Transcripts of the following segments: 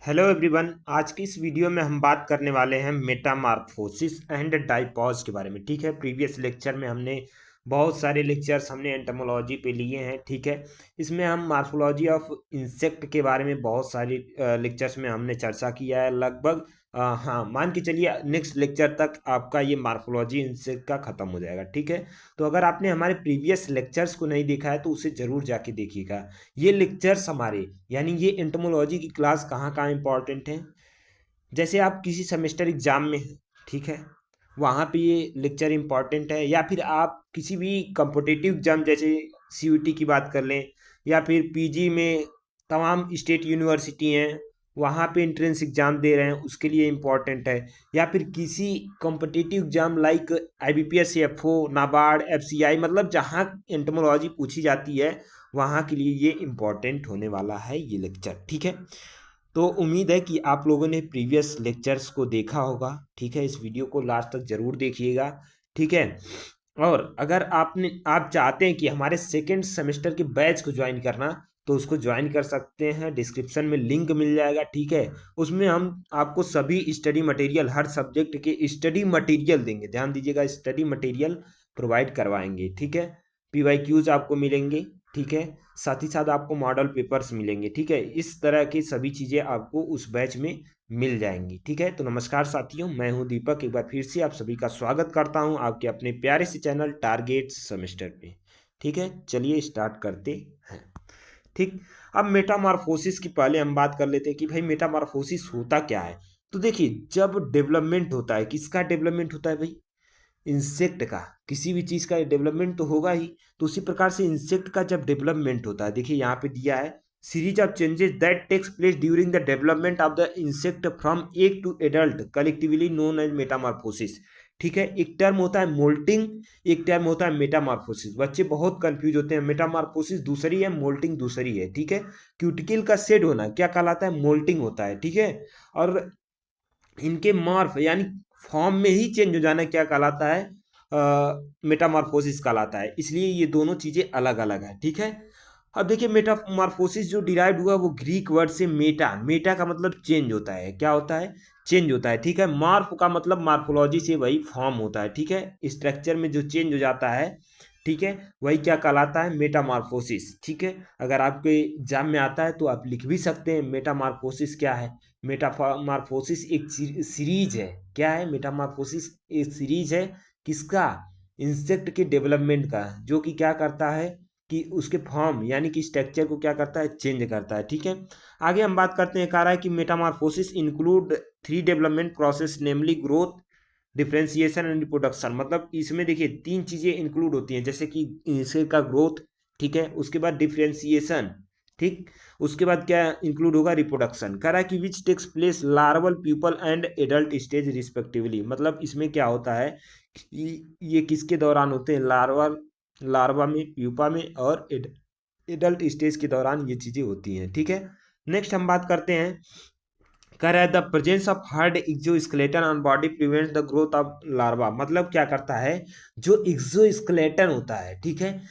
Hello everyone. आज की इस वीडियो में हम बात करने वाले हैं मेटामॉर्फोसिस एंड डाइपॉज के बारे में। ठीक है, प्रीवियस लेक्चर में हमने बहुत सारे लेक्चर्स हमने एंटोमोलॉजी पे लिए हैं। ठीक है, इसमें हम मार्फोलॉजी ऑफ इंसेक्ट के बारे में बहुत सारी लेक्चर्स में हमने चर्चा किया है। लगभग हाँ, मान के चलिए नेक्स्ट लेक्चर तक आपका ये मार्फोलॉजी इंसेक्ट का ख़त्म हो जाएगा। ठीक है, तो अगर आपने हमारे प्रीवियस लेक्चर्स को नहीं देखा है तो उसे ज़रूर जाके देखिएगा। ये लेक्चर्स हमारे यानी ये एंटोमोलॉजी की क्लास कहाँ कहाँ इंपॉर्टेंट है। जैसे आप किसी सेमेस्टर एग्जाम में हैं, ठीक है, वहाँ पे ये लेक्चर इंपॉर्टेंट है। या फिर आप किसी भी कॉम्पिटिटिव एग्जाम जैसे सीयूटी की बात कर लें, या फिर पीजी में तमाम स्टेट यूनिवर्सिटी हैं वहाँ पे एंट्रेंस एग्जाम दे रहे हैं, उसके लिए इम्पॉर्टेंट है। या फिर किसी competitive exam like IBPS, FO, NABARD, FCI, मतलब जहाँ एंटोमोलॉजी पूछी जाती है वहाँ के लिए ये इम्पॉर्टेंट होने वाला है ये लेक्चर। ठीक है, तो उम्मीद है कि आप लोगों ने प्रीवियस लेक्चर्स को देखा होगा। ठीक है, इस वीडियो को लास्ट तक ज़रूर देखिएगा। ठीक है, और अगर आप चाहते हैं कि हमारे सेकेंड सेमेस्टर के बैच को ज्वाइन करना, तो उसको ज्वाइन कर सकते हैं। डिस्क्रिप्शन में लिंक मिल जाएगा। ठीक है, उसमें हम आपको सभी स्टडी मटेरियल, हर सब्जेक्ट के स्टडी मटेरियल देंगे। ध्यान दीजिएगा, स्टडी मटेरियल प्रोवाइड करवाएंगे। ठीक है, पीवाईक्यूज आपको मिलेंगे। ठीक है, साथ ही साथ आपको मॉडल पेपर्स मिलेंगे। ठीक है, इस तरह की सभी चीज़ें आपको उस बैच में मिल जाएंगी। ठीक है, तो नमस्कार साथियों, मैं हूं दीपक। एक बार फिर से आप सभी का स्वागत करता हूं आपके अपने प्यारे से चैनल टारगेट सेमेस्टर पे। ठीक है, चलिए स्टार्ट करते हैं। ठीक, अब मेटामॉर्फोसिस की पहले हम बात कर लेते हैं कि भाई मेटामॉर्फोसिस होता क्या है। तो देखिए, जब डेवलपमेंट होता है, किसका डेवलपमेंट होता है भाई? इंसेक्ट का। किसी भी चीज़ का डेवलपमेंट तो होगा ही, तो उसी प्रकार से इंसेक्ट का जब डेवलपमेंट होता है, देखिए यहाँ पे दिया है, series of changes that takes place during the development of the insect from egg to adult collectively known as metamorphosis. ठीक है, एक टर्म होता है मोल्टिंग, एक टर्म होता है मेटामॉर्फोसिस। बच्चे बहुत कंफ्यूज होते हैं, मेटामॉर्फोसिस दूसरी है, मोल्टिंग दूसरी है। ठीक है, क्यूटिकल का शेड होना क्या कहलाता है? मोल्टिंग होता है। ठीक है, और इनके मॉर्फ यानी फॉर्म में ही चेंज हो जाना क्या कहलाता है? मेटामॉर्फोसिस कहलाता है। इसलिए ये दोनों चीजें अलग अलग है। ठीक है, अब देखिए, मेटामॉर्फोसिस जो डिराइव हुआ वो ग्रीक वर्ड से मेटा। मेटा का मतलब चेंज होता है। क्या होता है? चेंज होता है। ठीक है, मॉर्फ का मतलब मार्फोलॉजी से वही फॉर्म होता है। ठीक है, स्ट्रक्चर में जो चेंज हो जाता है, ठीक है, वही क्या कहलाता है? मेटामॉर्फोसिस। ठीक है, अगर आपके एग्जाम में आता है तो आप लिख भी सकते हैं मेटामॉर्फोसिस क्या है। मेटामॉर्फोसिस एक सीरीज है। क्या है? मेटामॉर्फोसिस एक सीरीज है। किसका? इंसेक्ट के डेवलपमेंट का, जो कि क्या करता है कि उसके फॉर्म यानी कि स्ट्रक्चर को क्या करता है? चेंज करता है। ठीक है, आगे हम बात करते हैं। कह रहा है कि Metamorphosis include 3 development process, namely growth, differentiation and reproduction. मतलब इसमें देखिए 3 चीजें इंक्लूड होती हैं, जैसे कि इंसेक्ट का ग्रोथ, ठीक है, उसके बाद डिफ्रेंसिएशन, ठीक, उसके बाद क्या इंक्लूड होगा? रिप्रोडक्शन। कह रहा है कि which takes place larval, pupal and adult stage respectively. मतलब इसमें क्या होता है कि ये किसके दौरान होते हैं? लार्वा में, प्यूपा में और एडल्ट स्टेज के दौरान ये चीजें होती हैं। ठीक है, नेक्स्ट हम बात करते हैं। कह रहा है the presence of hard exoskeleton on body prevents the growth of larva. मतलब क्या करता है? जो एक्सोस्केलेटन होता है, ठीक है,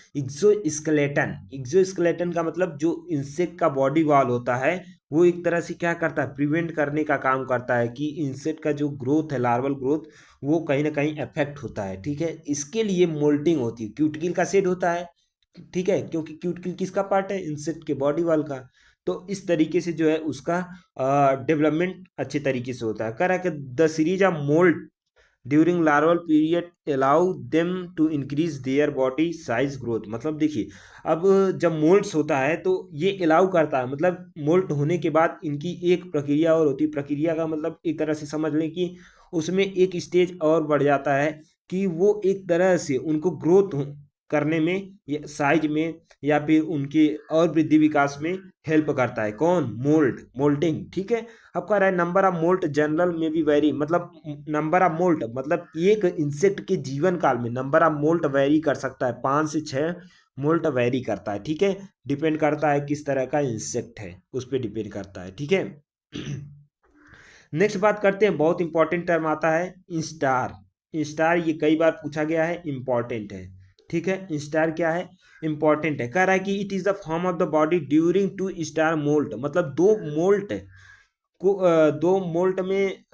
एक्सोस्केलेटन का मतलब जो इंसेक्ट का बॉडी वॉल होता है, वो एक तरह से क्या करता है? प्रिवेंट करने का काम करता है कि इंसेक्ट का जो ग्रोथ है, लार्वल ग्रोथ, वो कहीं ना कहीं अफेक्ट होता है। ठीक है, इसके लिए मोल्टिंग होती है। क्यूटिकल का सेट होता है, ठीक है, क्योंकि क्यूटिकल किसका पार्ट है? इंसेक्ट के बॉडी वॉल का। तो इस तरीके से जो है उसका डेवलपमेंट अच्छे तरीके से होता है। कह रहा है कि the series of moult during larval period allow them to increase their body size growth. मतलब देखिए, अब जब मोल्ड्स होता है तो ये अलाउ करता है, मतलब मोल्ट होने के बाद इनकी एक प्रक्रिया और होती है। प्रक्रिया का मतलब एक तरह से समझ लें कि उसमें एक स्टेज और बढ़ जाता है कि वो एक तरह से उनको ग्रोथ करने में, या साइज में, या फिर उनके और वृद्धि विकास में हेल्प करता है। कौन? मोल्टिंग। ठीक है, अब कह रहा है नंबर ऑफ मोल्ट जनरल में भी वेरी। मतलब नंबर ऑफ मोल्ट मतलब एक इंसेक्ट के जीवन काल में नंबर ऑफ मोल्ट वेरी कर सकता है, 5 से 6 मोल्ट वेरी करता है। ठीक है, डिपेंड करता है किस तरह का इंसेक्ट है, उस पर डिपेंड करता है। ठीक है, नेक्स्ट बात करते हैं, बहुत इंपॉर्टेंट टर्म आता है इंस्टार। इंस्टार ये कई बार पूछा गया है, इंपॉर्टेंट है। ठीक है, इंस्टार क्या है? इंपॉर्टेंट है। कह रहा है कि it is the form of the body during two star moult. मतलब 2 मोल्ट दो मोल्ट में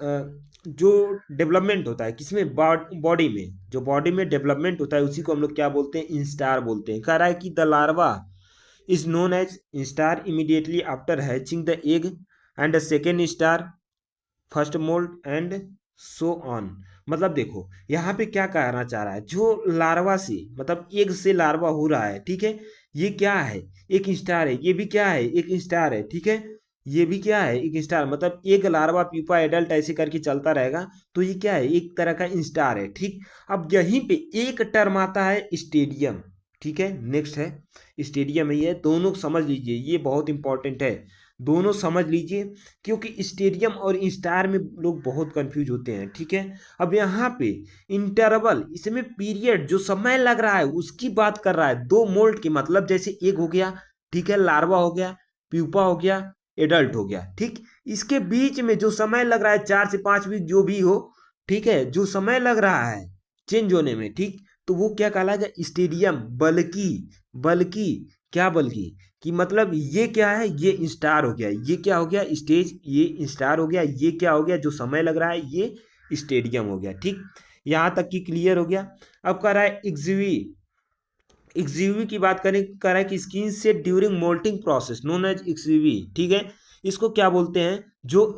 जो डेवलपमेंट होता है किसमें, बॉडी में, जो बॉडी में डेवलपमेंट होता है उसी को हम लोग क्या बोलते हैं, इंस्टार बोलते हैं। कह रहा है कि the larva is known as instar immediately after hatching the egg and the second star first moult and so on. मतलब देखो यहाँ पे क्या कहना चाह रहा है, जो लार्वा से मतलब एग से लार्वा हो रहा है, ठीक है, ये क्या है, एक स्टार है, ये भी क्या है, एक स्टार है, ठीक है, ये भी क्या है, एक स्टार, मतलब एक लार्वा प्यूपा एडल्ट ऐसे करके चलता रहेगा, तो ये क्या है, एक तरह का स्टार है, ठीक। अब यहीं पे एक टर्म आता है स्टेडियम, ठीक है, नेक्स्ट है स्टेडियम है, ये दोनों समझ लीजिए, ये बहुत इंपॉर्टेंट है, दोनों समझ लीजिए, क्योंकि स्टेडियम और स्टार में लोग बहुत कंफ्यूज होते हैं, ठीक है। अब यहाँ पे इंटरवल, इसमें पीरियड जो समय लग रहा है उसकी बात कर रहा है, दो मोल्ट के मतलब जैसे एक हो गया, ठीक है, लार्वा हो गया, प्यूपा हो गया, एडल्ट हो गया, ठीक, इसके बीच में जो समय लग रहा है 4 से 5 वीक जो भी हो, ठीक है, जो समय लग रहा है चेंज होने में, ठीक, तो वो क्या कहलाएगा, स्टेडियम। बल्कि, बल्कि क्या, बल्कि कि मतलब ये क्या है, ये स्टार हो गया, ये क्या हो गया, स्टेज, ये स्टार हो गया, ये क्या हो गया, जो समय लग रहा है ये स्टेडियम हो गया, ठीक। यहाँ तक कि क्लियर हो गया। अब कह रहा है एग्जीवी, एक्सयूवी की बात करें, कर रहा है कि स्किन से during moulting process known as exuviae, ठीक है, इसको क्या बोलते हैं, जो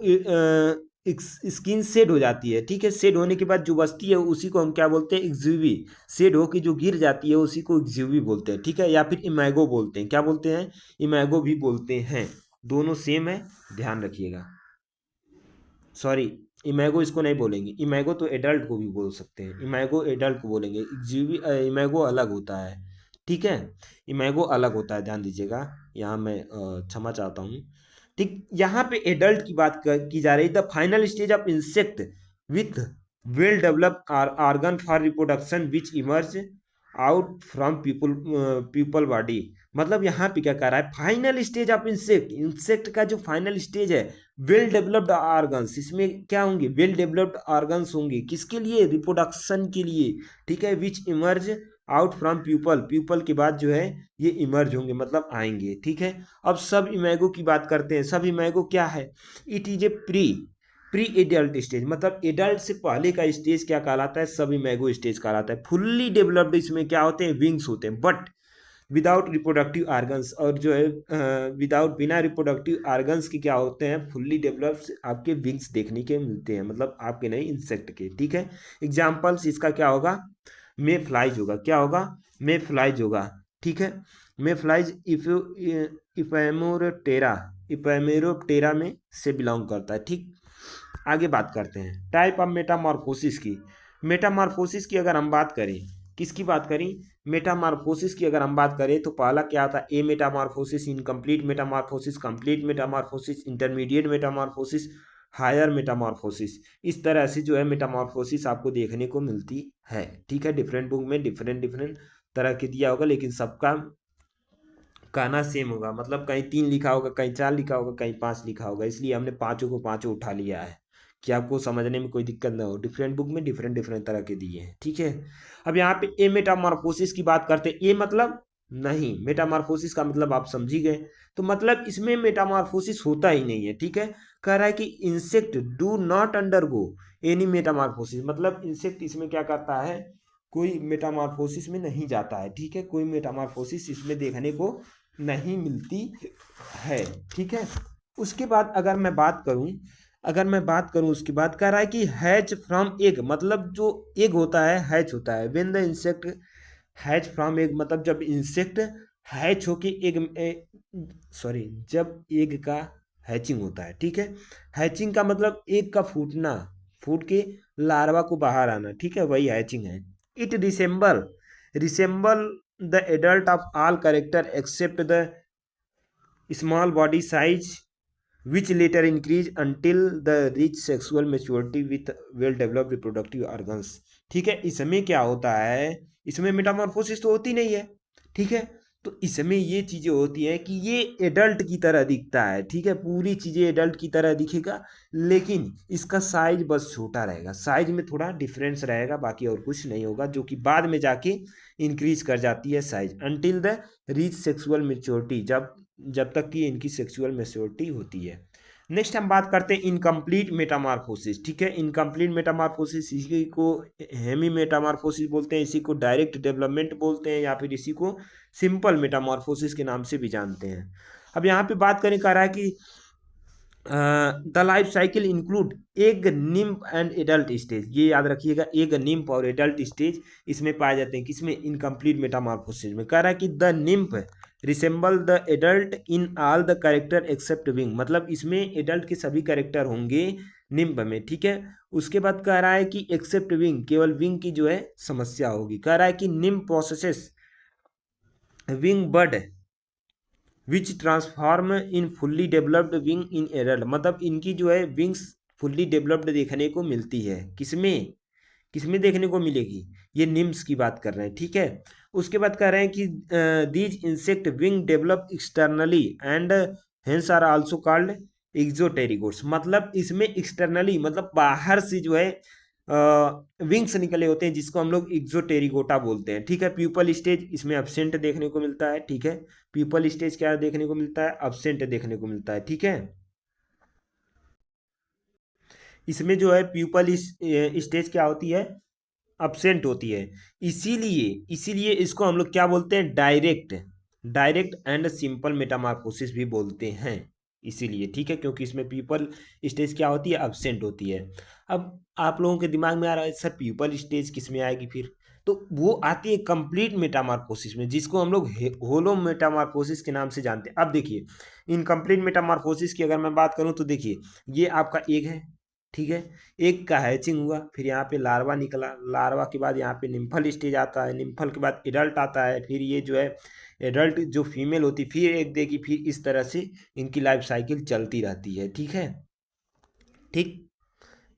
स्किन सेड हो जाती है, ठीक है, सेड होने के बाद जो बचती है उसी को हम क्या बोलते हैं, एक्सयूवी। सेड होकर जो गिर जाती है उसी को एक्सयूवी बोलते हैं, ठीक है, या फिर इमैगो बोलते हैं, क्या बोलते हैं, इमैगो भी बोलते हैं, दोनों सेम है, ध्यान रखिएगा। सॉरी, इमैगो इसको नहीं बोलेंगे, इमैगो तो एडल्ट को भी बोल सकते हैं, इमैगो एडल्ट को बोलेंगे, एक्सयूवी इमैगो अलग होता है, ठीक है, इमैगो अलग होता है, ध्यान दीजिएगा, यहाँ मैं क्षमा चाहता हूँ, ठीक। यहाँ पे एडल्ट की बात की जा रही है, the final stage of insect with well developed organ for reproduction which emerge out from people people body. मतलब यहाँ पे क्या कह रहा है, final stage of insect, insect का जो फाइनल स्टेज है, वेल डेवलप्ड ऑर्गन्स, इसमें क्या होंगे, वेल डेवलप्ड ऑर्गन्स होंगे, किसके लिए, रिप्रोडक्शन के लिए, ठीक है, which emerge out from pupal, pupal के बाद जो है ये इमर्ज होंगे, मतलब आएंगे, ठीक है। अब सब इमैगो की बात करते हैं, सब इमैगो क्या है, it is a pre pre adult stage, मतलब एडल्ट से पहले का स्टेज क्या कहलाता है, सब इमैगो स्टेज कहलाता है। फुल्ली डेवलप्ड इसमें क्या होते हैं, विंग्स होते हैं, बट विदाउट रिप्रोडक्टिव आर्गन्स, और जो है विदाउट बिना रिप्रोडक्टिव आर्गन्स के क्या होते हैं, फुल्ली डेवलप्ड आपके विंग्स देखने के मिलते हैं, मतलब आपके नहीं, इंसेक्ट के, ठीक है। एग्जाम्पल्स इसका क्या होगा, मे फ्लाइज होगा, क्या होगा, मे फ्लाइज होगा, ठीक है, मे फ्लाइज इपैमोरेप्टेरा, इपैमेरोप्टेरा में से बिलोंग करता है, ठीक। आगे बात करते हैं टाइप ऑफ मेटामॉर्फोसिस की। मेटामॉर्फोसिस की अगर हम बात करें, किसकी बात करें, मेटामॉर्फोसिस की अगर हम बात करें, तो पहला क्या था, a metamorphosis, incomplete metamorphosis, complete metamorphosis, intermediate metamorphosis, higher metamorphosis. इस तरह से जो है मेटामॉर्फोसिस आपको देखने को मिलती है, ठीक है। डिफरेंट बुक में डिफरेंट डिफरेंट तरह के दिया होगा, लेकिन सबका कहना सेम होगा, मतलब कहीं 3 लिखा होगा, कहीं 4 लिखा होगा, कहीं 5 लिखा होगा, इसलिए हमने पाँचों को पाँचों उठा लिया है कि आपको समझने में कोई दिक्कत ना हो। डिफरेंट बुक में डिफरेंट डिफरेंट तरह के दिए हैं, ठीक है। अब यहाँ पे ए मेटामॉर्फोसिस की बात करते हैं, ए मतलब नहीं, मेटामॉर्फोसिस का मतलब आप समझ ही गए, तो मतलब इसमें मेटामॉर्फोसिस होता ही नहीं है, ठीक है। कह रहा है कि insect do not undergo any Metamorphosis, मतलब इंसेक्ट इसमें क्या करता है, कोई मेटामॉर्फोसिस में नहीं जाता है, ठीक है, कोई मेटामॉर्फोसिस इसमें देखने को नहीं मिलती है, ठीक है। उसके बाद अगर मैं बात करूं उसके बाद कह रहा है कि हैच फ्रॉम एग, मतलब जो एग होता है हैच होता है, when the insect hatch from egg, मतलब जब इंसेक्ट हैच होके एग, सॉरी, जब एग का हैचिंग होता है, ठीक है, हैचिंग का मतलब एग का फूटना, फूट के लार्वा को बाहर आना, ठीक है, वही हैचिंग है। It resemble the adult of all character except the small body size which later increase until the reach sexual maturity with well developed reproductive organs, ठीक है। इसमें क्या होता है, इसमें मेटामॉर्फोसिस तो होती नहीं है, ठीक है, तो इसमें ये चीजें होती हैं कि ये एडल्ट की तरह दिखता है, ठीक है, पूरी चीजें एडल्ट की तरह दिखेगा, लेकिन इसका साइज बस छोटा रहेगा, साइज में थोड़ा डिफरेंस रहेगा, बाकी और कुछ नहीं होगा, जो कि बाद में जाके इंक्रीज कर जाती है size until the reach sexual maturity, जब तक कि इनकी सेक्सुअल मेच्योरिटी होती है। नेक्स्ट हम बात करते हैं इनकम्प्लीट मेटामॉर्फोसिस। ठीक है, इनकम्प्लीट मेटामॉर्फोसिस, इसी को हेमी मेटामॉर्फोसिस बोलते हैं, इसी को डायरेक्ट डेवलपमेंट बोलते हैं, या फिर इसी को सिंपल मेटामॉर्फोसिस के नाम से भी जानते हैं। अब यहाँ पे बात करें, कह रहा है कि the life cycle include egg, nymph and adult stage. ये याद रखिएगा, एग, निम्फ और एडल्ट स्टेज इसमें पाए जाते हैं। किसमें? इनकम्प्लीट मेटामॉर्फोसिस में। कह रहा है कि the nymph resemble the adult in all the character except wing, मतलब इसमें एडल्ट के सभी कैरेक्टर होंगे निम्फ में। ठीक है, उसके बाद कह रहा है कि एक्सेप्ट विंग, केवल विंग की जो है समस्या होगी। कह रहा है कि nymph processes wing bird which transform in fully developed wing in adult, मतलब इनकी जो है विंग्स फुल्ली डेवलप्ड देखने को मिलती है। किसमें? किसमें देखने को मिलेगी? ये निम्स की बात कर रहे हैं। ठीक है, उसके बाद कह रहे हैं कि these insect wing develop externally and hence are also called exopterygotes, मतलब इसमें एक्सटर्नली मतलब बाहर से जो है विंग्स निकले होते हैं, जिसको हम लोग एक्सोटेरिगोटा बोलते हैं। ठीक है, प्यूपल स्टेज इसमें एब्सेंट देखने को मिलता है। ठीक है, प्यूपल स्टेज क्या देखने को मिलता है? एब्सेंट देखने को मिलता है। ठीक है, इसमें जो है प्यूपल स्टेज क्या होती है? एब्सेंट होती है। इसीलिए इसीलिए इसको हम लोग क्या बोलते हैं? Direct, direct and simple Metamorphosis भी बोलते हैं। इसीलिए ठीक है, क्योंकि इसमें पीपल स्टेज क्या होती है? एब्सेंट होती है। अब आप लोगों के दिमाग में आ रहा है सर पीपल स्टेज किस में आएगी फिर? तो वो आती है कंप्लीट मेटामॉर्फोसिस में, जिसको हम लोग होलो मेटामॉर्फोसिस के नाम से जानते हैं। अब देखिए, इनकम्प्लीट मेटामॉर्फोसिस की अगर मैं बात करूं तो देखिए, ये आपका एग है। ठीक है, एग का हैचिंग हुआ, फिर यहाँ पे लार्वा निकला, लार्वा के बाद यहाँ पे निम्फल स्टेज आता है, निम्फल के बाद एडल्ट आता है, फिर ये जो है एडल्ट जो फीमेल होती फिर एग देगी, फिर इस तरह से इनकी लाइफ साइकिल चलती रहती है। ठीक है, ठीक,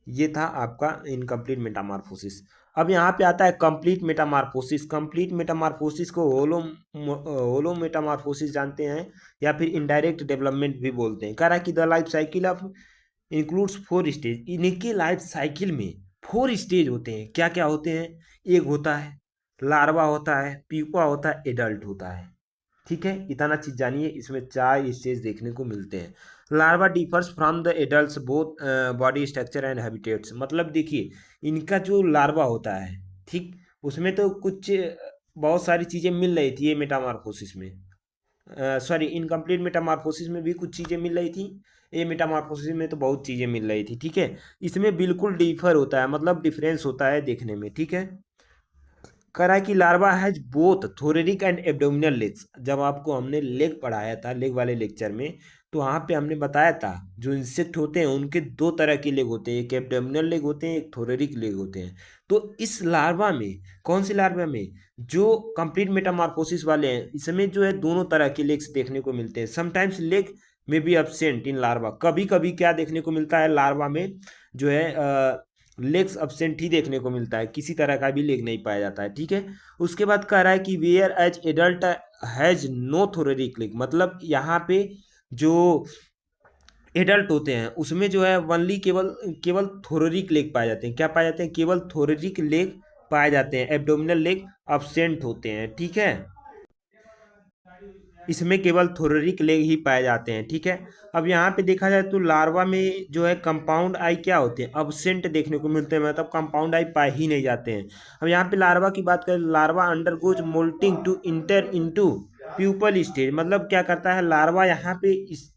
ये था आपका इनकम्प्लीट मेटामॉर्फोसिस। अब यहाँ पे आता है कंप्लीट मेटामॉर्फोसिस। कंप्लीट मेटामॉर्फोसिस को होलो मेटामॉर्फोसिस जानते हैं, या फिर इनडायरेक्ट डेवलपमेंट भी बोलते हैं। कह रहा है कि the life cycle of includes 4 stage, इनके लाइफ साइकिल में 4 स्टेज होते हैं। क्या क्या होते हैं? एग होता है, लार्वा होता है, प्यूपा होता है, एडल्ट होता है। ठीक है, इतना चीज जानिए, इसमें 4 स्टेज देखने को मिलते हैं। Larva differs from the adults both body structure and habitats, मतलब देखिए इनका जो लार्वा होता है, ठीक, उसमें तो कुछ बहुत सारी चीजें मिल रही थी ये मेटामॉर्फोसिस में, सॉरी इनकम्प्लीट मेटामॉर्फोसिस में भी कुछ चीज़ें मिल रही थी, ये मेटामॉर्फोसिस में तो बहुत चीज़ें मिल रही थी। ठीक है, इसमें बिल्कुल डिफर होता है, मतलब डिफरेंस होता है देखने में। ठीक है, करा कि larva has both thoracic and abdominal legs. जब आपको हमने लेग पढ़ाया था लेग वाले लेक्चर में, तो वहाँ पे हमने बताया था जो इंसेक्ट होते हैं उनके 2 तरह के लेग होते हैं, एक एब्डोमिनल लेग होते हैं, एक थोरेरिक लेग होते हैं। तो इस लार्वा में, कौन सी लार्वा में? जो कंप्लीट मेटामॉर्फोसिस वाले हैं, इसमें जो है दोनों तरह के लेग्स देखने को मिलते हैं। समटाइम्स लेग में बी एब्सेंट इन लार्वा, कभी कभी क्या देखने को मिलता है लार्वा में जो है लेग्स अब्सेंट ही देखने को मिलता है, किसी तरह का भी लेग नहीं पाया जाता है। ठीक है, उसके बाद कह रहा है कि whereas adult has no thoracic leg, मतलब यहाँ पे जो एडल्ट होते हैं उसमें जो है वनली केवल केवल थोरेरिक लेग पाए जाते हैं। क्या पाए जाते हैं? केवल थोरेरिक लेग पाए जाते हैं, एब्डोमिनल लेग अब्सेंट होते हैं। ठीक है, इसमें केवल थोरेरिक लेग ही पाए जाते हैं। ठीक है, अब यहाँ पे देखा जाए तो लार्वा में जो है कंपाउंड आई क्या होते हैं? अब्सेंट देखने को मिलते हैं, मतलब कंपाउंड आई पाए ही नहीं जाते हैं। अब यहाँ पे लार्वा की बात करें, larva undergoes moulting to enter into pupal stage, मतलब क्या करता है लार्वा यहाँ पे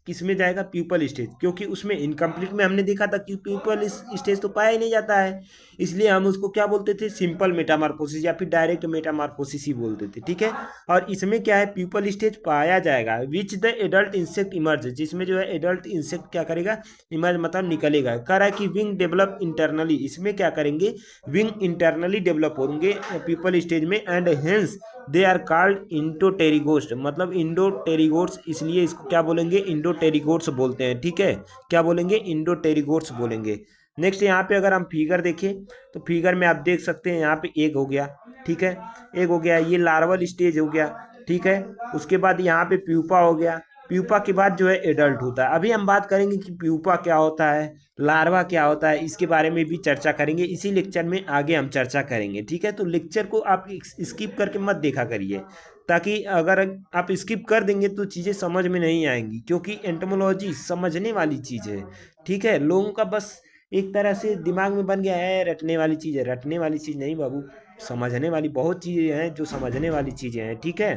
किस में जाएगा? प्यूपल स्टेज, क्योंकि उसमें इनकम्प्लीट में हमने देखा था कि प्यूपल स्टेज तो पाया ही नहीं जाता है, इसलिए हम उसको क्या बोलते थे? सिंपल मेटामॉर्फोसिस या फिर डायरेक्ट मेटामॉर्फोसिस ही बोलते थे। ठीक है, और इसमें क्या है? प्यूपल स्टेज पाया जाएगा which the adult insect emerge, जिसमें जो है एडल्ट इंसेक्ट क्या करेगा? इमर्ज मतलब निकलेगा। कह रहा है कि विंग डेवलप इंटरनली, इसमें क्या करेंगे? विंग इंटरनली डेवलप होंगे प्यूपल स्टेज में, and hence they are called endopterygotes, मतलब इंडोटेरिगोट्स, इसलिए इसको क्या बोलेंगे? इंडोटेरिगोट्स बोलते हैं। ठीक है, क्या बोलेंगे? इंडोटेरिगोट्स बोलेंगे। नेक्स्ट यहाँ पे अगर हम फिगर देखें तो फिगर में आप देख सकते हैं यहाँ पे एग हो गया। ठीक है, एग हो गया, ये लार्वल स्टेज हो गया। ठीक है, उसके बाद यहाँ पे प्यूपा हो गया, प्यूपा के बाद जो है एडल्ट होता है। अभी हम बात करेंगे कि प्यूपा क्या होता है, लार्वा क्या होता है, इसके बारे में भी चर्चा करेंगे, इसी लेक्चर में आगे हम चर्चा करेंगे। ठीक है, तो लेक्चर को आप स्किप करके मत देखा करिए, ताकि अगर आप स्किप कर देंगे तो चीज़ें समझ में नहीं आएंगी, क्योंकि एंटोमोलॉजी समझने वाली चीज़ है। ठीक है, लोगों का बस एक तरह से दिमाग में बन गया है रटने वाली चीज़ है, रटने वाली चीज़ नहीं बाबू, समझने वाली बहुत चीज़ें हैं जो समझने वाली चीज़ें हैं। ठीक है,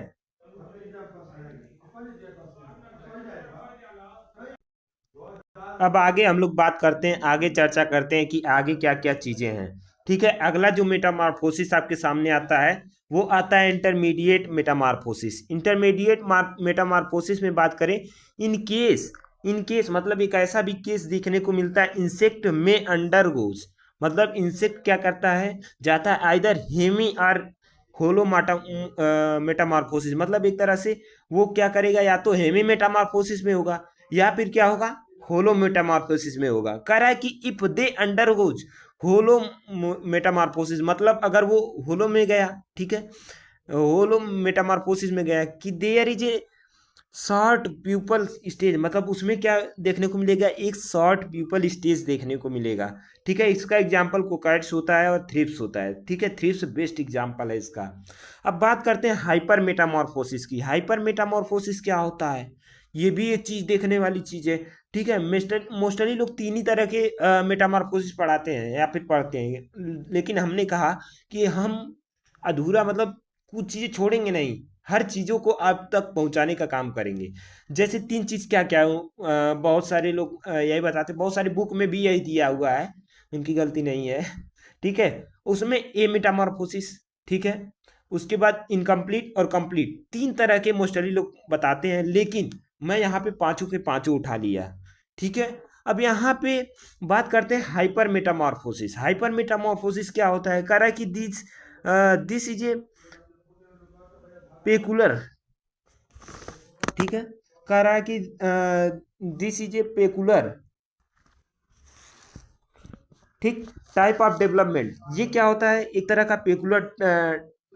अब आगे हम लोग बात करते हैं, आगे चर्चा करते हैं कि आगे क्या क्या चीज़ें हैं। ठीक है, अगला जो मेटामॉर्फोसिस आपके सामने आता है वो आता है इंटरमीडिएट मेटामॉर्फोसिस। इंटरमीडिएट मेटामॉर्फोसिस में बात करें, इन केस मतलब एक ऐसा भी केस देखने को मिलता है इंसेक्ट में अंडरगोज, मतलब इंसेक्ट क्या करता है, जाता है आइदर हेमी और होलो मेटामॉर्फोसिस, मतलब एक तरह से वो क्या करेगा, या तो हेमी मेटामॉर्फोसिस में होगा या फिर क्या होगा, होलो मेटामॉर्फोसिस में होगा। कह रहा है कि if they undergoes holo metamorphosis, मतलब अगर वो होलो में गया, ठीक है, होलो मेटामॉर्फोसिस में गया कि there is a short pupal stage, मतलब उसमें क्या देखने को मिलेगा, एक शॉर्ट प्यूपल स्टेज देखने को मिलेगा। ठीक है, इसका एग्जाम्पल कोकाइट्स होता है और थ्रिप्स होता है। ठीक है, थ्रिप्स बेस्ट एग्जाम्पल है इसका। अब बात करते हैं हाइपर मेटामॉर्फोसिस की। हाइपर मेटामॉर्फोसिस क्या होता है, ये भी एक चीज देखने वाली चीज है। ठीक है, मोस्टली लोग तीन ही तरह के मेटामॉर्फोसिस पढ़ाते हैं या फिर पढ़ते हैं, लेकिन हमने कहा कि हम अधूरा मतलब कुछ चीजें छोड़ेंगे नहीं, हर चीज़ों को आप तक पहुंचाने का काम करेंगे। जैसे तीन चीज़ क्या क्या हो, बहुत सारे लोग यही बताते, बहुत सारी बुक में भी यही दिया हुआ है, उनकी गलती नहीं है। ठीक है, उसमें ए मेटामॉर्फोसिस, ठीक है, उसके बाद इनकम्प्लीट और कंप्लीट, तीन तरह के मोस्टली लोग बताते हैं, लेकिन मैं यहाँ पे पांचों के पांचों उठा लिया। ठीक है, अब यहाँ पे बात करते हैं हाइपर मेटामॉर्फोसिस। हाइपर मेटामॉर्फोसिस क्या होता है, कह रहा है कि दिस इज ए पेकुलर, ठीक है, कह रहा है कि दिस इज ए पेकुलर, ठीक, टाइप ऑफ डेवलपमेंट। ये क्या होता है, एक तरह का पेकुलर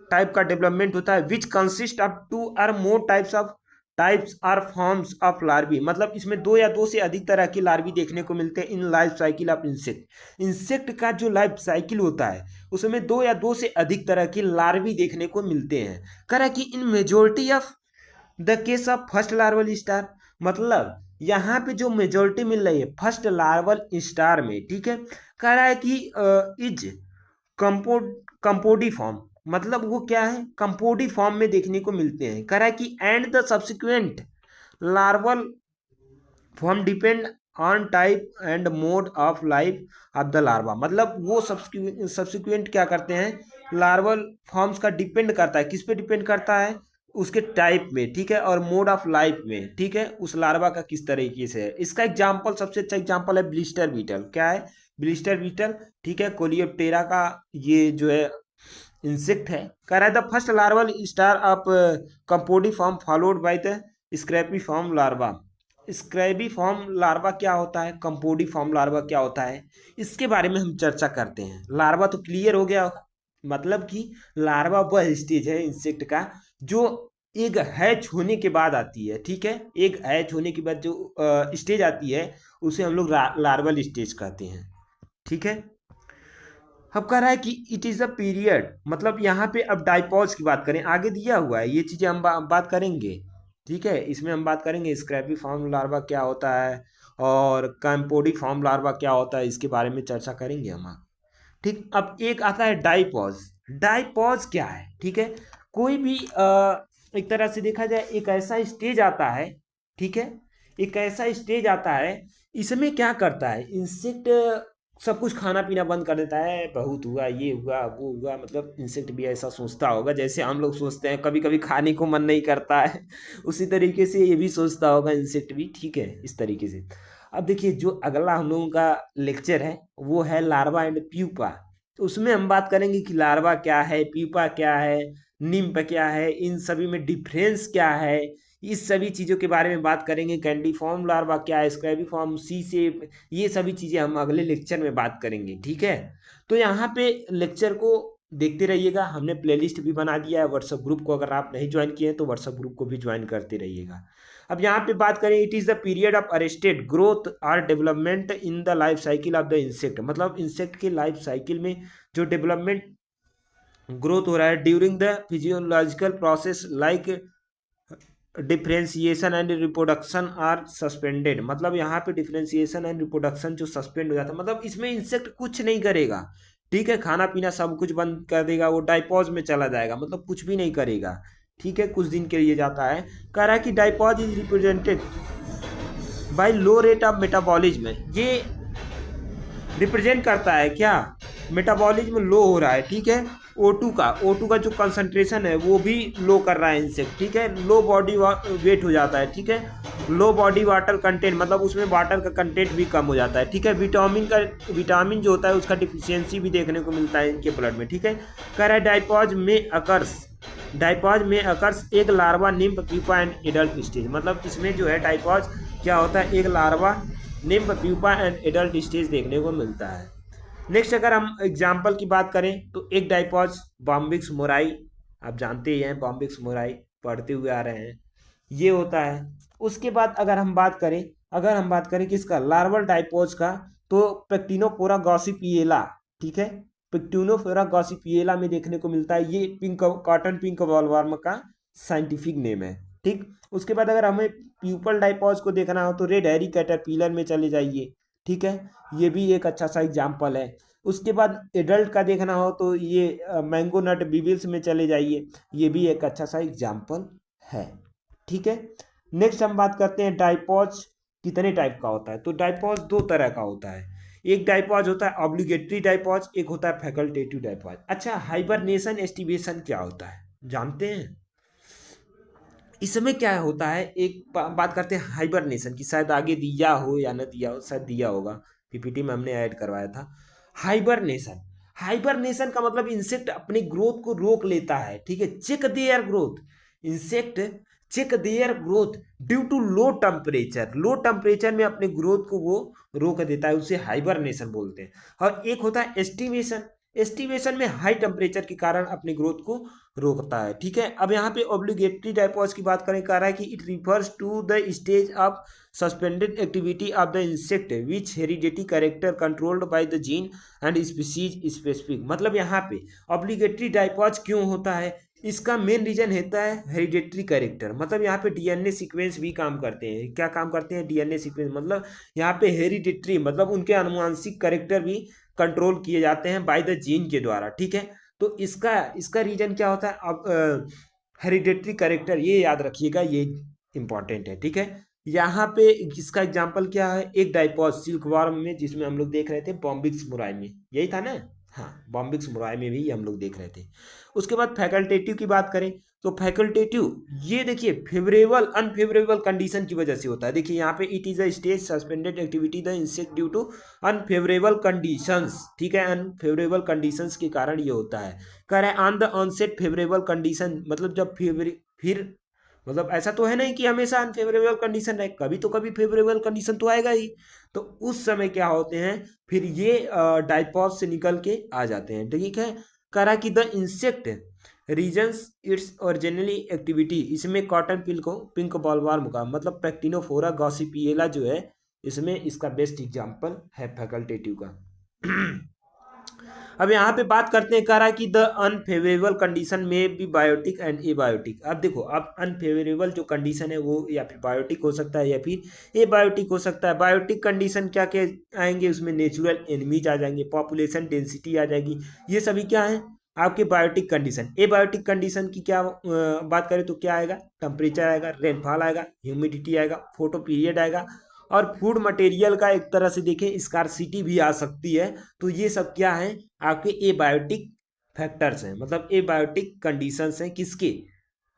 टाइप का डेवलपमेंट होता है विच कंसिस्ट ऑफ टू और मोर टाइप्स और फॉर्म्स ऑफ लार्वी, मतलब इसमें दो या दो से अधिक तरह के लार्वी देखने को मिलते हैं in life cycle of insect. Insect का जो लाइफ साइकिल होता है उसमें दो या दो से अधिक तरह के लार्वी देखने को मिलते हैं। कह रहा है कि in majority of the case of first larval star, मतलब यहाँ पे जो मेजोरिटी मिल रही है फर्स्ट लार्वल स्टार में, ठीक है, कह रहा है कि इज कंपोडी फॉर्म, मतलब वो क्या है, कंपोडी फॉर्म में देखने को मिलते हैं। कह रहा है कि and the subsequent larval form depend on type and mode of life of the larva, मतलब वो सब्सिक्वेंट क्या करते हैं, लार्वल फॉर्म्स का डिपेंड करता है, किस पे डिपेंड करता है, उसके टाइप में, ठीक है, और मोड ऑफ लाइफ में, ठीक है, उस लार्वा का किस तरीके से है। इसका एग्जांपल, सबसे अच्छा एग्जांपल है ब्लिस्टर बीटल। क्या है, ब्लिस्टर बीटल, ठीक है, कोलियोप्टेरा का ये जो है इंसेक्ट है। कह रहा है the first larval star of campodeiform followed by the scarabaeiform larva. Scarabaeiform larva क्या होता है, कंपोडी फॉर्म लार्वा क्या होता है, इसके बारे में हम चर्चा करते हैं। लार्वा तो क्लियर हो गया होगा, मतलब कि लार्वा वह स्टेज है इंसेक्ट का जो एग हैच होने के बाद आती है। ठीक है, एग हैच होने के बाद जो स्टेज आती है उसे हम लोग लार्वल स्टेज कहते हैं। ठीक है, अब कह रहा है कि इट इज़ अ पीरियड, मतलब यहाँ पे अब डाइपॉज की बात करें, आगे दिया हुआ है ये चीज़ें हम बात करेंगे। ठीक है, इसमें हम बात करेंगे स्क्रैपी फॉर्म लार्वा क्या होता है और कैम्पोडी फॉर्म लार्वा क्या होता है, इसके बारे में चर्चा करेंगे हम। ठीक, अब एक आता है डाइपॉज। डाइपॉज क्या है, ठीक है, कोई भी एक तरह से देखा जाए एक ऐसा स्टेज आता है, ठीक है, एक ऐसा स्टेज आता है, इसमें क्या करता है इंसेक्ट, सब कुछ खाना पीना बंद कर देता है, बहुत हुआ, ये हुआ, वो हुआ, मतलब इंसेक्ट भी ऐसा सोचता होगा जैसे हम लोग सोचते हैं कभी कभी खाने को मन नहीं करता है, उसी तरीके से ये भी सोचता होगा इंसेक्ट भी। ठीक है, इस तरीके से। अब देखिए जो अगला हम लोगों का लेक्चर है वो है लार्वा एंड प्यूपा। तो उसमें हम बात करेंगे कि लार्वा क्या है, प्यूपा क्या है, निम्फ क्या है, इन सभी में डिफरेंस क्या है, इस सभी चीज़ों के बारे में बात करेंगे। कैंडी फॉर्म लार्वा क्या है, स्क्रैबी फॉर्म, सी शेप, ये सभी चीज़ें हम अगले लेक्चर में बात करेंगे। ठीक है, तो यहाँ पे लेक्चर को देखते रहिएगा, हमने प्लेलिस्ट भी बना दिया है व्हाट्सएप ग्रुप को, अगर आप नहीं ज्वाइन किए हैं तो व्हाट्सएप ग्रुप को भी ज्वाइन करते रहिएगा। अब यहाँ पे बात करें, it is the period of arrested growth और development in the life cycle of the insect, मतलब इंसेक्ट के लाइफ साइकिल में जो डेवलपमेंट ग्रोथ हो रहा है during the physiological process like differentiation and reproduction are suspended. मतलब यहाँ पे डिफ्रेंसिएशन एंड रिप्रोडक्शन जो सस्पेंड हो जाता है, मतलब इसमें इंसेक्ट कुछ नहीं करेगा, ठीक है, खाना पीना सब कुछ बंद कर देगा, वो डाइपॉज में चला जाएगा, मतलब कुछ भी नहीं करेगा, ठीक है, कुछ दिन के लिए जाता है। कह रहा है कि diapause is represented by low rate of metabolism. ये रिप्रेजेंट करता है क्या, मेटाबॉलिज्म लो हो रहा है, ठीक है, O2 का जो कंसंट्रेशन है वो भी लो कर रहा है इंसेक्ट, ठीक है, लो बॉडी वेट हो जाता है, ठीक है, लो बॉडी वाटर कंटेंट, मतलब उसमें वाटर का कंटेंट भी कम हो जाता है, ठीक है, विटामिन जो होता है उसका डिफिशियंसी भी देखने को मिलता है इनके ब्लड में, ठीक है। कह रहा है डाइपॉज में अकर्स एक larva nymph pupa and adult stage. मतलब इसमें जो है डाइपॉज क्या होता है, एक larva nymph pupa and adult stage देखने को मिलता है। नेक्स्ट अगर हम एग्जाम्पल की बात करें तो एक डाइपॉज बॉम्बिक्स मोराई, आप जानते ही हैं बॉम्बिक्स मोराई, पढ़ते हुए आ रहे हैं, ये होता है। उसके बाद अगर हम बात करें किसका, लार्वल डाइपॉज का, तो पेक्टिनोफोरा गॉसिपिएला, ठीक है, पेक्टिनोफोरा गॉसिपिएला में देखने को मिलता है, ये कॉटन पिंक वॉलवर्म का साइंटिफिक नेम है, ठीक। उसके बाद अगर हमें प्यूपल डाइपॉज को देखना हो तो रेड हैरी कैटरपिलर में चले जाइए, ठीक है, ये भी एक अच्छा सा एग्जाम्पल है। उसके बाद एडल्ट का देखना हो तो ये मैंगो नट बिविल्स में चले जाइए, ये भी एक अच्छा सा एग्जाम्पल है, ठीक है। नेक्स्ट हम बात करते हैं डाइपॉज कितने टाइप का होता है। तो डाइपॉज दो तरह का होता है, एक डाइपॉज होता है ऑब्लिगेटरी डाइपॉज, एक होता है फैकल्टेटिव डाइपॉज। अच्छा, हाइबरनेशन एस्टिवेशन क्या होता है जानते हैं, इसमें क्या होता है, एक बात करते हैं हाइबरनेशन की, शायद आगे दिया हो या न दिया हो, शायद दिया होगा, पीपीटी में हमने ऐड करवाया था। हाइबरनेशन, हाइबरनेशन का मतलब इंसेक्ट अपनी ग्रोथ को रोक लेता है, ठीक है, check their growth, insect check their growth due to low temperature, low temperature में अपने ग्रोथ को वो रोक देता है, उसे हाइबरनेशन बोलते हैं। और एक होता है एस्टिवेशन, एस्टिवेशन में हाई टेम्परेचर के कारण अपनी ग्रोथ को रोकता है, ठीक है। अब यहाँ पे ऑब्लिगेटरी डाइपॉज की बात करें, कह रहा है कि it refers to the stage of suspended activity of the insect which heredity character controlled by the gene and species specific. मतलब यहाँ पे ऑब्लिगेटरी डाइपॉज क्यों होता है, इसका मेन रीजन होता है हेरिडेटरी कैरेक्टर, मतलब यहाँ पे डीएनए सीक्वेंस भी काम करते हैं, क्या काम करते हैं, डीएनए सीक्वेंस, मतलब यहाँ पे हेरिडेटरी मतलब उनके आनुवांशिक कैरेक्टर भी कंट्रोल किए जाते हैं बाय द जीन के द्वारा, ठीक है। तो इसका इसका रीजन क्या होता है, अब हेरिडेटरी कैरेक्टर, ये याद रखिएगा, ये इंपॉर्टेंट है, ठीक है। यहाँ पे इसका एग्जांपल क्या है, एक डाइपॉज सिल्क वार्म में जिसमें हम लोग देख रहे थे बॉम्बिक्स मुराई में, यही था ना, हाँ, बॉम्बिक्स मुराई में भी हम लोग देख रहे थे। उसके बाद फैकल्टेटिव की बात करें तो फैकल्टेटिव ये देखिए फेवरेबल अनफेवरेबल कंडीशन की वजह से होता है। देखिए यहाँ पे it is a stage suspended activity the insect due to unfavourable conditions, ठीक है, अनफेवरेबल कंडीशंस के कारण ये होता है। कह रहा है on the onset favourable condition, मतलब जब फिर मतलब ऐसा तो है नहीं कि हमेशा अनफेवरेबल कंडीशन रहे, कभी तो कभी फेवरेबल कंडीशन तो आएगा ही। तो उस समय क्या होते हैं, फिर ये डाइपॉज से निकल के आ जाते हैं, ठीक है। करा कि the insect regains its originally activity, इसमें कॉटन पिंक बॉलवर्म का मतलब पेक्टिनोफोरा गॉसिपिएला जो है, इसमें इसका बेस्ट एग्जांपल है फैकल्टेटिव का। अब यहाँ पे बात करते हैं, कह रहा है कि द अनफेवरेबल कंडीशन में बी बायोटिक एंड एबायोटिक। अब देखो, अब अनफेवरेबल जो कंडीशन है वो या फिर बायोटिक हो सकता है या फिर एबायोटिक हो सकता है। बायोटिक कंडीशन क्या क्या आएंगे उसमें, नेचुरल एनिमीज आ जाएंगे, पॉपुलेशन डेंसिटी आ जाएगी, ये सभी क्या है आपके बायोटिक कंडीशन। एबायोटिक कंडीशन की क्या बात करें तो क्या आएगा, टेम्परेचर आएगा, रेनफॉल आएगा, ह्यूमिडिटी आएगा, फोटो पीरियड आएगा, और फूड मटेरियल का एक तरह से देखें स्कार्सिटी भी आ सकती है। तो ये सब क्या है आपके एबायोटिक फैक्टर्स हैं, मतलब एबायोटिक कंडीशंस हैं किसके,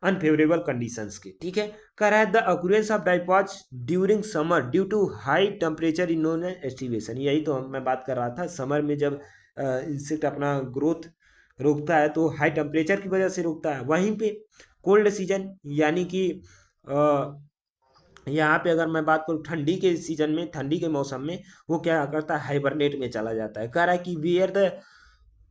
अनफेवरेबल कंडीशंस के, ठीक है। कह रहा है the occurrence of diapause during summer due to high temperature in known aestivation. यही तो मैं बात कर रहा था, समर में जब इंसेक्ट अपना ग्रोथ रोकता है तो हाई टेम्परेचर की वजह से रोकता है। वहीं पे कोल्ड सीजन यानी कि यहाँ पे अगर मैं बात करूँ ठंडी के सीजन में, ठंडी के मौसम में वो क्या करता है, हाइबरनेट में चला जाता है। कह रहा है कि where the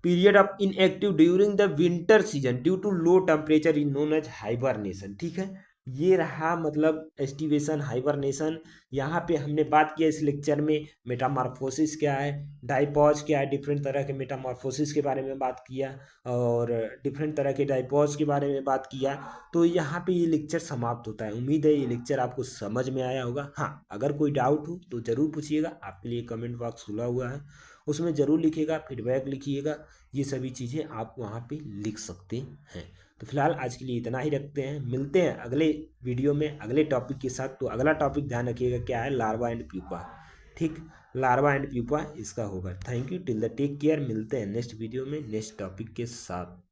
period of inactive during the winter season due to low temperature in known as hibernation, ठीक है। ये रहा मतलब एस्टिवेशन, हाइबरनेशन, यहाँ पे हमने बात किया इस लेक्चर में मेटामॉर्फोसिस क्या है, डाइपॉज क्या है, डिफरेंट तरह के मेटामॉर्फोसिस के बारे में बात किया और डिफरेंट तरह के डाइपॉज के बारे में बात किया। तो यहाँ पे ये लेक्चर समाप्त होता है। उम्मीद है ये लेक्चर आपको समझ में आया होगा। हाँ, अगर कोई डाउट हो तो ज़रूर पूछिएगा, आपके लिए कमेंट बॉक्स खुला हुआ है, उसमें ज़रूर लिखिएगा, फीडबैक लिखिएगा, ये सभी चीज़ें आप वहाँ पे लिख सकते हैं। तो फिलहाल आज के लिए इतना ही रखते हैं, मिलते हैं अगले वीडियो में अगले टॉपिक के साथ। तो अगला टॉपिक ध्यान रखिएगा क्या है, लार्वा एंड प्यूपा। ठीक, लार्वा एंड प्यूपा इसका होगा। Thank you, till the take care. मिलते हैं नेक्स्ट वीडियो में नेक्स्ट टॉपिक के साथ।